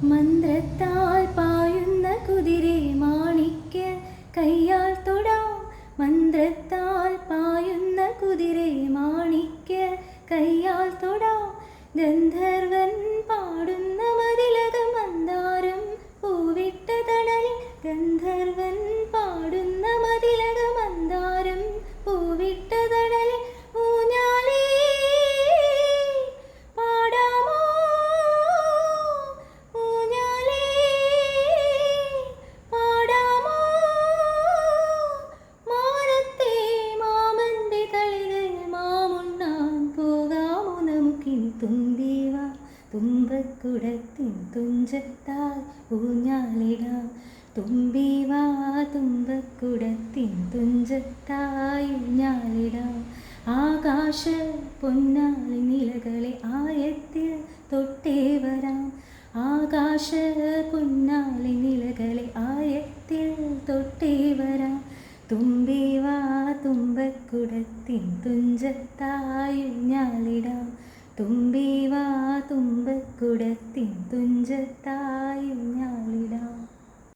മന്ത്രത്താൽ പായുന്ന കുതിരെ മാണിക്യ കയ്യാൽ തൊടാം. മന്ത്രത്താൽ പായുന്ന കുതിരെ മാണിക്യ കയ്യാൽ തൊടാം. ഗന്ധർവൻ പാടുന്ന മതിലക മന്ദാരം പൂവിട്ട തണലിൽ. ഗന്ധർവൻ പാടുന്ന മതിലക മന്ദാരം പൂവിട്ട തണലിൽ. ഊഞ്ഞാലേ പാടാമോ, ഊഞ്ഞാലേ പാടാമോ. മാനത്തെ മാമന്റെ തളികൾ മാമുണ്ണാൻ പോകാമോ നമുക്കിനി. തുമ്പിവാ തുമ്പക്കുടത്തിൻ തുഞ്ചത്താൽ ഊഞ്ഞാലിടാം. തുമ്പിവാ തുമ്പക്കുടത്തിൻ തുഞ്ചത്തായി ഊഞ്ഞാലിടാം. ആകാശ പൊന്നാളി നിലകളെ ആയത്തിൽ തൊട്ടേ വരാം. ആകാശ പൊന്നാളി നിലകളെ ആയത്തിൽ തൊട്ടേ വരാം. തുമ്പിവാ തുമ്പക്കുടത്തിൻ തുഞ്ചത്തായി ഊഞ്ഞാലിടാം. തുമ്പിവാ തുമ്പക്കുടത്തിൻ തുഞ്ചത്തായി ഊഞ്ഞാലിടാം.